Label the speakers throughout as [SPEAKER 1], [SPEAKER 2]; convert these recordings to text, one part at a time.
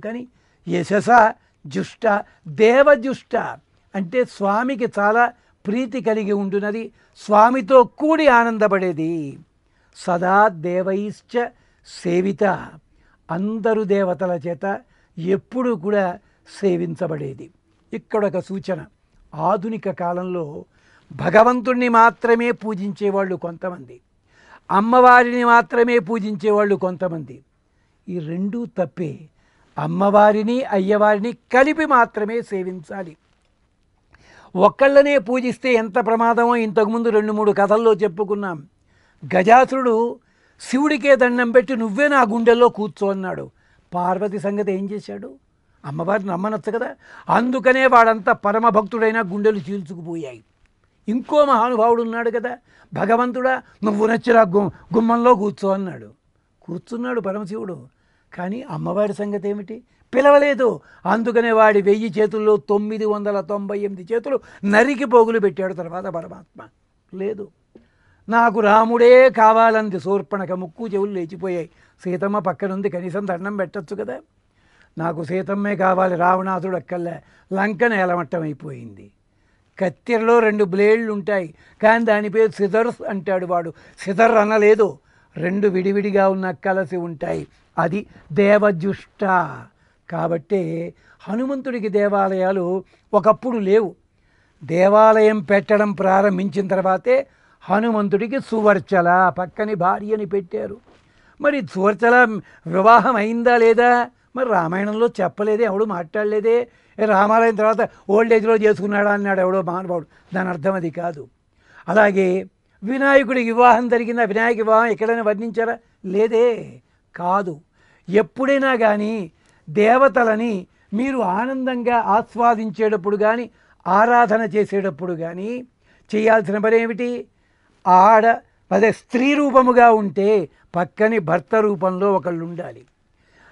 [SPEAKER 1] అందుకని యశస జుష్ట దేవజుష్ట అంటే స్వామికి చాలా ప్రీతి కలిగి ఉంటున్నది, స్వామితో కూడి ఆనందపడేది. సదా దేవైశ్చ సేవిత అందరు దేవతల చేత ఎప్పుడు కూడా సేవించబడేది. ఇక్కడ ఒక సూచన, ఆధునిక కాలంలో భగవంతుణ్ణి మాత్రమే పూజించేవాళ్ళు కొంతమంది, అమ్మవారిని మాత్రమే పూజించేవాళ్ళు కొంతమంది. ఈ రెండూ తప్పే. అమ్మవారిని అయ్యవారిని కలిపి మాత్రమే సేవించాలి. ఒక్కళ్ళనే పూజిస్తే ఎంత ప్రమాదమో ఇంతకుముందు 2-3 కథల్లో చెప్పుకున్నాం. గజాసురుడు శివుడికే దండం పెట్టి నువ్వే నా గుండెల్లో కూర్చో అన్నాడు. పార్వతి సంగతి ఏం చేశాడు? అమ్మవారిని నమ్మనొచ్చు కదా. అందుకనే వాడంతా పరమభక్తుడైన గుండెలు చీల్చుకుపోయాయి. ఇంకో మహానుభావుడు ఉన్నాడు కదా, భగవంతుడా నువ్వు నచ్చిరా గుమ్మంలో కూర్చో అన్నాడు. కూర్చున్నాడు పరమశివుడు. కానీ అమ్మవారి సంగతి ఏమిటి? పిలవలేదు. అందుకనే వాడి 1000 చేతుల్లో 998 చేతులు నరికి పోగులు పెట్టాడు. తర్వాత పరమాత్మ లేదు. నాకు రాముడే కావాలంది శూర్పణఖ, ముక్కు చెవులు లేచిపోయాయి. సీతమ్మ పక్కనుంది, కనీసం దండం పెట్టచ్చు కదా. నాకు సీతమ్మే కావాలి, రావణాసుడు అక్కర్లే. లంక నేలమట్టం అయిపోయింది. కత్తెరలో 2 బ్లేడ్లు ఉంటాయి, కానీ దాని పేరు సిజర్స్ అంటాడు వాడు. సిజర్ అనలేదు, 2 విడివిడిగా ఉన్న కలిసి ఉంటాయి. అది దేవజుష్ట. కాబట్టే హనుమంతుడికి దేవాలయాలు ఒకప్పుడు లేవు. దేవాలయం పెట్టడం ప్రారంభించిన తర్వాతే హనుమంతుడికి సువర్చల పక్కని భార్యని పెట్టారు. మరి సువర్చల వివాహం అయిందా లేదా? మరి రామాయణంలో చెప్పలేదే, ఎవడు మాట్లాడలేదే. రామాలయం తర్వాత ఓల్డేజ్లో చేసుకున్నాడా అన్నాడు ఎవడో మహానుభావుడు. దాని అర్థం అది కాదు. అలాగే వినాయకుడికి వివాహం జరిగిందా? వినాయక వివాహం ఎక్కడైనా వర్ణించారా? లేదే. కాదు. ఎప్పుడైనా కానీ దేవతలని మీరు ఆనందంగా ఆస్వాదించేటప్పుడు కానీ ఆరాధన చేసేటప్పుడు కానీ చేయాల్సిన పని ఏమిటి? అదే స్త్రీ రూపముగా ఉంటే పక్కని భర్త రూపంలో ఒకళ్ళు ఉండాలి.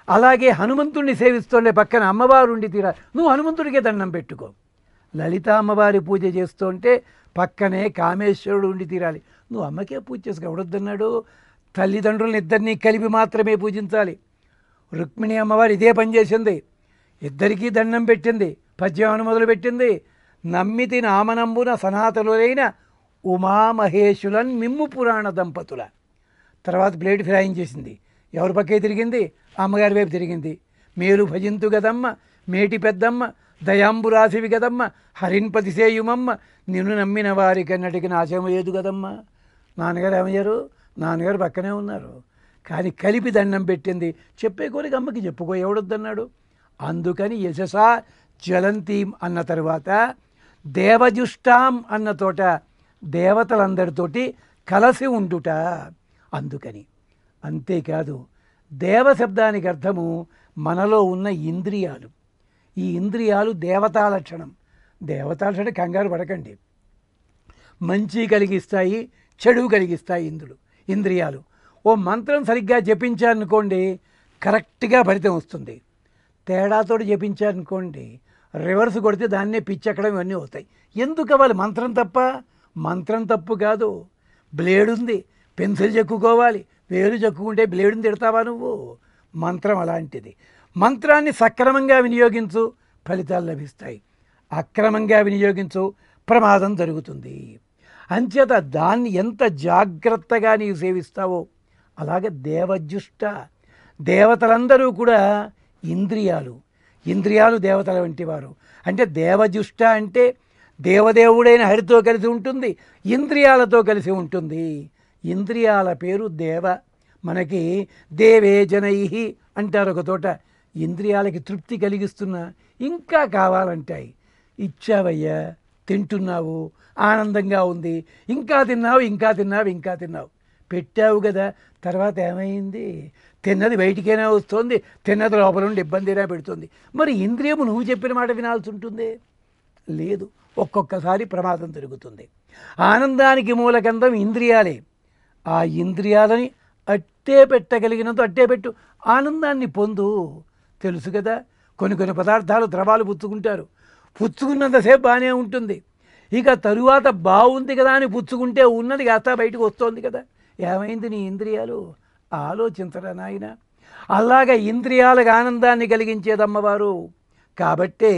[SPEAKER 1] అలాగే హనుమంతుడిని సేవిస్తుండే పక్కన అమ్మవారు ఉండి తీరాలి. నువ్వు హనుమంతుడికే దండం పెట్టుకో. లలిత అమ్మవారి పూజ చేస్తుంటే పక్కనే కామేశ్వరుడు ఉండి తీరాలి. నువ్వు అమ్మకే పూజ చేసుకో, ఎవడొద్దన్నాడు? తల్లిదండ్రులను ఇద్దరినీ కలిపి మాత్రమే పూజించాలి. రుక్మిణి అమ్మవారు ఇదే పని చేసింది, ఇద్దరికీ దండం పెట్టింది, పద్యాన్ని మొదలుపెట్టింది. నమ్మితి నామనంబున సనాతనులైన ఉమామహేశులన్ మిమ్ము పురాణ దంపతుల. తర్వాత ప్లేట్ ఫిరాయించేసింది. ఎవరి పక్కే తిరిగింది? అమ్మగారి వైపు తిరిగింది. మేలు భజింతు గదమ్మ, మేటి పెద్దమ్మ, దయాంబురాశివి గదమ్మ, హరిన్పతిసేయుమమ్మ, నిన్ను నమ్మిన వారికన్నటికి నాశనం లేదు కదమ్మా. నాన్నగారు ఏమయ్యారు? నాన్నగారు పక్కనే ఉన్నారు, కానీ కలిపి దండం పెట్టింది. చెప్పే కోరిక అమ్మకి చెప్పుకో, ఎవడొద్దన్నాడు? అందుకని యశస జ్వలంతీం అన్న తరువాత దేవజుష్టాం అన్న తోట దేవతలందరితోటి కలిసి ఉండుట. అందుకని అంతేకాదు, దేవశబ్దానికి అర్థము మనలో ఉన్న ఇంద్రియాలు. ఈ ఇంద్రియాలు దేవతా లక్షణం. దేవతా లక్షణం కంగారు పడకండి. మంచి కలిగిస్తాయి, చెడు కలిగిస్తాయి ఇంద్రియాలు. ఓ మంత్రం సరిగ్గా జపించారనుకోండి, కరెక్ట్గా ఫలితం వస్తుంది. తేడాతోటి జపించారనుకోండి, రివర్స్ కొడితే దాన్నే పిచ్చెక్కడం ఇవన్నీ అవుతాయి. ఎందుకు అవ్వాలి? మంత్రం తప్ప? మంత్రం తప్పు కాదు. బ్లేడ్ ఉంది, పెన్సిల్ చెక్కుకోవాలి. వేలు చెక్కుకుంటే బ్లేడుని తిడతావా నువ్వు? మంత్రం అలాంటిది. మంత్రాన్ని సక్రమంగా వినియోగించు, ఫలితాలు లభిస్తాయి. అక్రమంగా వినియోగించు, ప్రమాదం జరుగుతుంది. అంచేత దాన్ని ఎంత జాగ్రత్తగా నీవు సేవిస్తావో అలాగే దేవజుష్ట. దేవతలందరూ కూడా ఇంద్రియాలు దేవతల వంటి వారు. అంటే దేవజుష్ట అంటే దేవదేవుడైన హరితో కలిసి ఉంటుంది, ఇంద్రియాలతో కలిసి ఉంటుంది. ఇంద్రియాల పేరు దేవ. మనకి దేవే జనై అంటారు ఒక తోట. ఇంద్రియాలకి తృప్తి కలిగిస్తున్నా ఇంకా కావాలంటాయి. ఇచ్చావయ్యా, తింటున్నావు, ఆనందంగా ఉంది, ఇంకా తిన్నావు, ఇంకా తిన్నావు, ఇంకా తిన్నావు, పెట్టావు కదా. తర్వాత ఏమైంది? తిన్నది బయటికైనా వస్తుంది, తిన్నది లోపల నుండి ఇబ్బందిగా పెడుతుంది. మరి ఇంద్రియము నువ్వు చెప్పిన మాట వినాల్సి ఉంటుంది? లేదు. ఒక్కొక్కసారి ప్రమాదం జరుగుతుంది. ఆనందానికి మూలకందం ఇంద్రియాలే. ఆ ఇంద్రియాలని అట్టే పెట్టగలిగినంత అట్టే పెట్టు, ఆనందాన్ని పొందు. తెలుసు కదా, కొన్ని పదార్థాలు ద్రవాలు పుచ్చుకుంటారు, పుచ్చుకున్నంతసేపు బాగానే ఉంటుంది. ఇక తరువాత బాగుంది కదా అని పుచ్చుకుంటే ఉన్నది కాస్త బయటకు వస్తుంది కదా. ఏమైంది నీ ఇంద్రియాలు? ఆలోచించరా నాయన. అలాగా ఇంద్రియాలకు ఆనందాన్ని కలిగించేది అమ్మవారు. కాబట్టే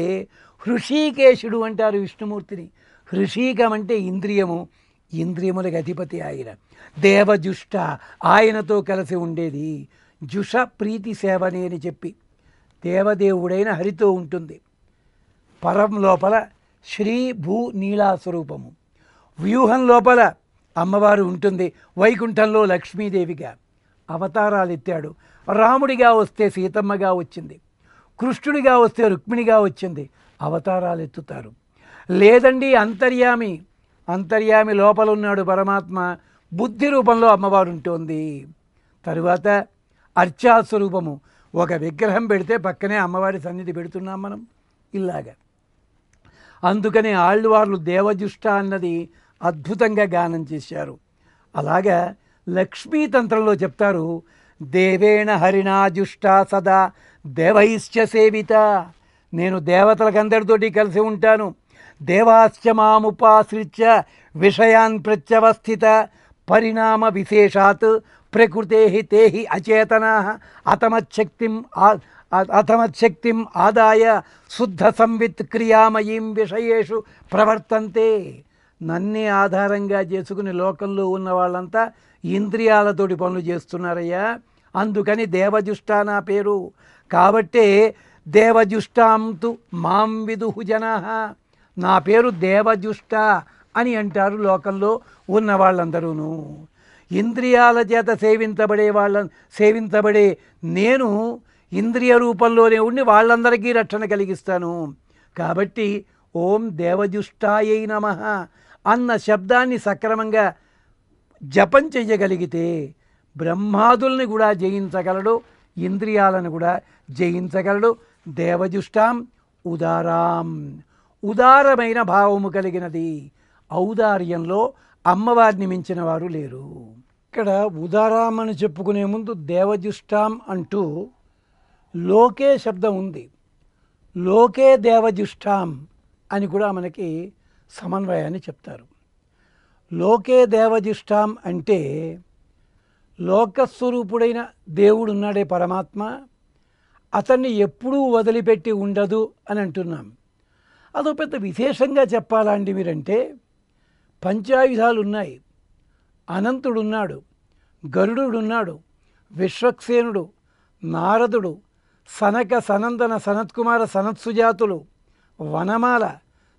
[SPEAKER 1] హృషీకేశుడు అంటారు విష్ణుమూర్తిని. హృషీకం అంటే ఇంద్రియము, ఇంద్రియములకు అధిపతి ఆయన. దేవజుష్ట ఆయనతో కలిసి ఉండేది. జుష ప్రీతి సేవని అని చెప్పి దేవదేవుడైన హరితో ఉంటుంది. పరం లోపల శ్రీ భూ నీలా స్వరూపము, వ్యూహం లోపల అమ్మవారు ఉంటుంది. వైకుంఠంలో లక్ష్మీదేవిగా అవతారాలు ఎత్తాడు. రాముడిగా వస్తే సీతమ్మగా వచ్చింది, కృష్ణుడిగా వస్తే రుక్మిణిగా వచ్చింది. అవతారాలు ఎత్తుతారు. లేదండి అంతర్యామి, అంతర్యామి లోపల ఉన్నాడు పరమాత్మ, బుద్ధి రూపంలో అమ్మవారు ఉంటుంది. తరువాత అర్చాస్వరూపము, ఒక విగ్రహం పెడితే పక్కనే అమ్మవారి సన్నిధి పెడుతున్నాం మనం ఇలాగా. అందుకనే ఆళ్వార్లు దేవజుష్ట అన్నది అద్భుతంగా గానం చేశారు. అలాగా లక్ష్మీతంత్రంలో చెప్తారు, దేవేణ హరిణా జుష్ట సదా దేవైశ్చ సేవిత. నేను దేవతలకందరితోటి కలిసి ఉంటాను. దేవాశ్చ మాముపాశ్రిత్య విషయాన్ ప్రత్యవస్థిత పరిణామ విశేషాత్ ప్రకృతే తేహి అచేతనా అతమచ్చక్తిం ఆదాయ శుద్ధ సంవిత్ క్రియామయీం విషయేషు ప్రవర్తంతే. నన్నే ఆధారంగా చేసుకుని లోకంలో ఉన్న వాళ్ళంతా ఇంద్రియాలతోటి పనులు చేస్తున్నారయ్యా. అందుకని దేవజుష్ట నా పేరు. కాబట్టే దేవజుష్టాంతు మాం విదుహు జనాః. నా పేరు దేవజుష్ట అని అంటారు లోకంలో ఉన్న వాళ్ళందరూను. ఇంద్రియాల చేత సేవించబడే నేను ఇంద్రియ రూపంలోనే ఉండి వాళ్ళందరికీ రక్షణ కలిగిస్తాను. కాబట్టి ఓం దేవజుష్టాయై నమః అన్న శబ్దాన్ని సక్రమంగా జపం చెయ్యగలిగితే బ్రహ్మాదుల్ని కూడా జయించగలడు, ఇంద్రియాలను కూడా జయించగలడు. దేవజుష్టాం ఉదారాం, ఉదారమైన భావము కలిగినది. ఔదార్యంలో అమ్మవారిని మించిన వారు లేరు. ఇక్కడ ఉదారాం అని చెప్పుకునే ముందు దేవజుష్టాం అంటూ లోకే శబ్దం ఉంది. లోకే దేవజుష్టాం అని కూడా మనకి సమన్వయాన్ని చెప్తారు. లోకే దేవజుష్టాం అంటే లోకస్వరూపుడైన దేవుడు ఉన్నాడే పరమాత్మ, అతన్ని ఎప్పుడూ వదిలిపెట్టి ఉండదు అని అంటున్నాం. అదో పెద్ద విశేషంగా చెప్పాలండి మీరంటే, పంచాయుధాలు ఉన్నాయి, అనంతుడున్నాడు, గరుడున్నాడు, విశ్వక్సేనుడు, నారదుడు, సనక సనందన సనత్కుమార సనత్సుజాతులు, వనమాల,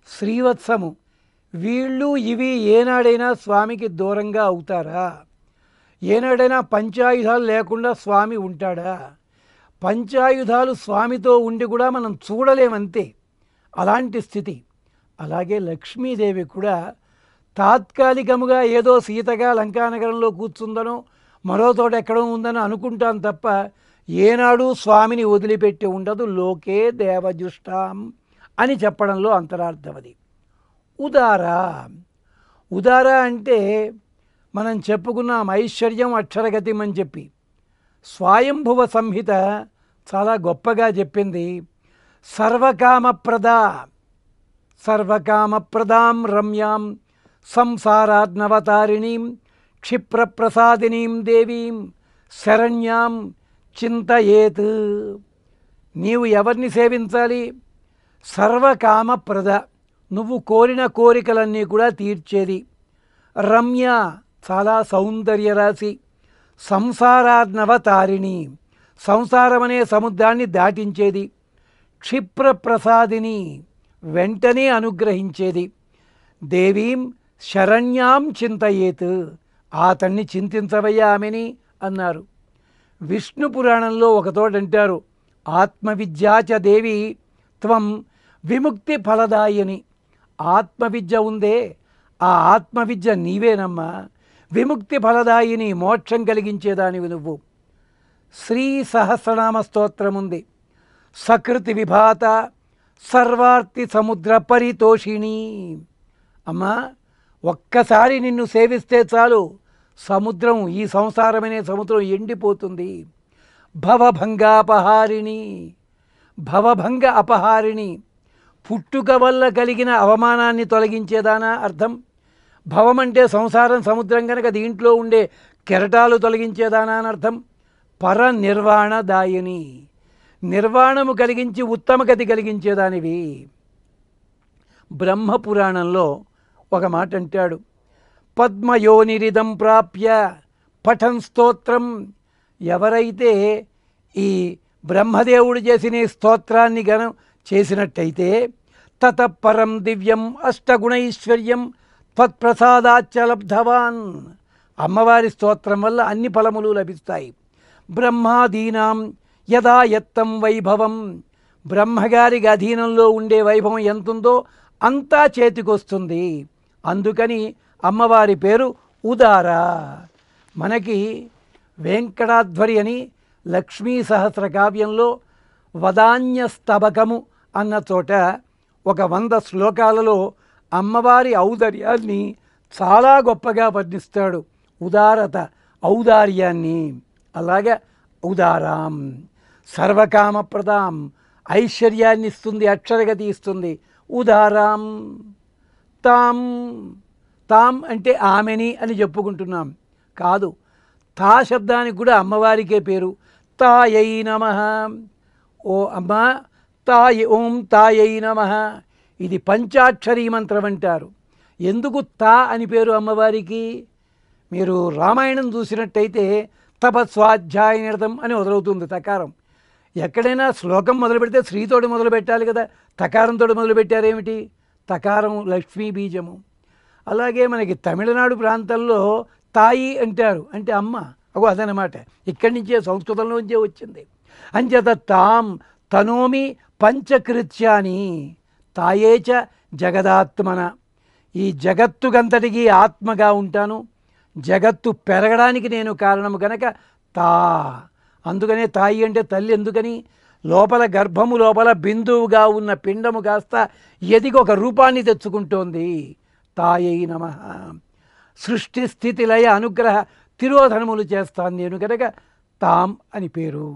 [SPEAKER 1] శ్రీవత్సము, వీళ్ళు ఇవి ఏనాడైనా స్వామికి దూరంగా అవుతారా? ఏనాడైనా పంచాయుధాలు లేకుండా స్వామి ఉంటాడా? పంచాయుధాలు స్వామితో ఉండి కూడా మనం చూడలేమంతే, అలాంటి స్థితి. అలాగే లక్ష్మీదేవి కూడా తాత్కాలికముగా ఏదో సీతగా లంకానగరంలో కూర్చుందనో మరో తోట ఎక్కడో ఉందనో అనుకుంటాం తప్ప ఏనాడు స్వామిని వదిలిపెట్టి ఉండదు. లోకే దేవజుష్టాం అని చెప్పడంలో అంతరార్థం అది. ఉదారా, ఉదార అంటే మనం చెప్పుకున్నాం ఐశ్వర్యం అక్షరగతిం అని చెప్పి. స్వయంభువ సంహిత చాలా గొప్పగా చెప్పింది. సర్వకామప్రదాం రమ్యాం సంసారార్ణవతారిణీం క్షిప్రప్రసాదినీం దేవీం శరణ్యాం చింతయేత్. నీవు ఎవరిని సేవించాలి? సర్వకామప్రద, నువ్వు కోరిన కోరికలన్నీ కూడా తీర్చేది. రమ్య, చాలా సౌందర్య రాశి. సంసారార్ణవతారిణి, సంసారమనే సముద్రాన్ని దాటించేది. క్షిప్రప్రసాదిని, వెంటనే అనుగ్రహించేది. దేవీం శరణ్యాం చింతయేత్, అతన్ని చింతించవయ్యా ఆమెని అన్నారు. విష్ణు పురాణంలో ఒకతోట అంటారు, ఆత్మవిద్యాచ దేవి త్వం విముక్తి ఫలదాయని. ఆత్మవిద్య ఉందే, ఆ ఆత్మవిద్య నీవేనమ్మా. విముక్తి ఫలదాయిని, మోక్షం కలిగించేదానివి నువ్వు. శ్రీ సహస్రనామ స్తోత్రం ఉంది. సకృతి విభాత సర్వార్తి సముద్ర పరితోషిణి. అమ్మా, ఒక్కసారి నిన్ను సేవిస్తే చాలు సముద్రం, ఈ సంసారమనే సముద్రం ఎండిపోతుంది. భవభంగాపహారిణి, భవభంగ అపహారిణి, పుట్టుక వల్ల కలిగిన అవమానాన్ని తొలగించేదానా అర్థం. భవం అంటే సంసారం, సముద్రం కనుక దీంట్లో ఉండే కెరటాలు తొలగించేదానా అని అర్థం. పరనిర్వాణదాయిని, నిర్వాణము కలిగించి ఉత్తమగతి కలిగించేదానివి. బ్రహ్మపురాణంలో ఒక మాట అంటాడు, పద్మయోనిరిదం ప్రాప్య పఠన్ స్తోత్రం. ఎవరైతే ఈ బ్రహ్మదేవుడు చేసిన ఈ స్తోత్రాన్ని గనం చేసినట్టయితే తతపరం దివ్యం అష్టగుణైశ్వర్యం త్వత్ప్రసాదాచ్చ లబ్ధవాన్. అమ్మవారి స్తోత్రం వల్ల అన్ని ఫలములు లభిస్తాయి. బ్రహ్మాదీనాం యదా యత్తం వైభవం, బ్రహ్మగారికి అధీనంలో ఉండే వైభవం ఎంతుందో అంతా చేతికొస్తుంది. అందుకని అమ్మవారి పేరు ఉదార. మనకి వెంకటాధ్వరి అని లక్ష్మీ సహస్ర కావ్యంలో వదాన్యస్తబకము అన్న చోట ఒక 100 శ్లోకాలలో అమ్మవారి ఔదార్యాన్ని చాలా గొప్పగా వర్ణిస్తాడు. ఉదారత, ఔదార్యాన్ని. అలాగే ఉదారాం, సర్వకామప్రదాం, ఐశ్వర్యాన్ని ఇస్తుంది, అక్షరగతి ఇస్తుంది. ఉదారాం. తాం, తాం అంటే ఆమెని అని చెప్పుకుంటున్నాం కాదు, తా శబ్దానికి కూడా అమ్మవారికే పేరు. తాయై నమః. ఓ అమ్మ తాయ, ఓం తాయై నమః. ఇది పంచాక్షరీ మంత్రం అంటారు. ఎందుకు తా అని పేరు అమ్మవారికి? మీరు రామాయణం చూసినట్టయితే తపస్వాధ్యాయనిరతం అని మొదలవుతుంది తకారం. ఎక్కడైనా శ్లోకం మొదలు పెడితే శ్రీతోటి మొదలు పెట్టాలి కదా, తకారంతో మొదలు పెట్టారేమిటి? తకారం లక్ష్మీ బీజము. అలాగే మనకి తమిళనాడు ప్రాంతంలో తాయి అంటారు, అంటే అమ్మ. అదనమాట, ఇక్కడి నుంచే సంస్కృతంలోంచే వచ్చింది. అంచేత తాం తనోమి పంచకృత్యాని తాయేచ జగదాత్మన. ఈ జగత్తుకంతటికి ఆత్మగా ఉంటాను, జగత్తు పెరగడానికి నేను కారణము కనుక తా. అందుకనే తాయి అంటే తల్లి. ఎందుకని? లోపల గర్భము లోపల బిందువుగా ఉన్న పిండము కాస్త ఎదిగి ఒక రూపాన్ని తెచ్చుకుంటోంది. తాయై నమః. సృష్టి స్థితి లయ అనుగ్రహ తిరోధనములు చేస్తాను నేను కనుక తాం అని పేరు.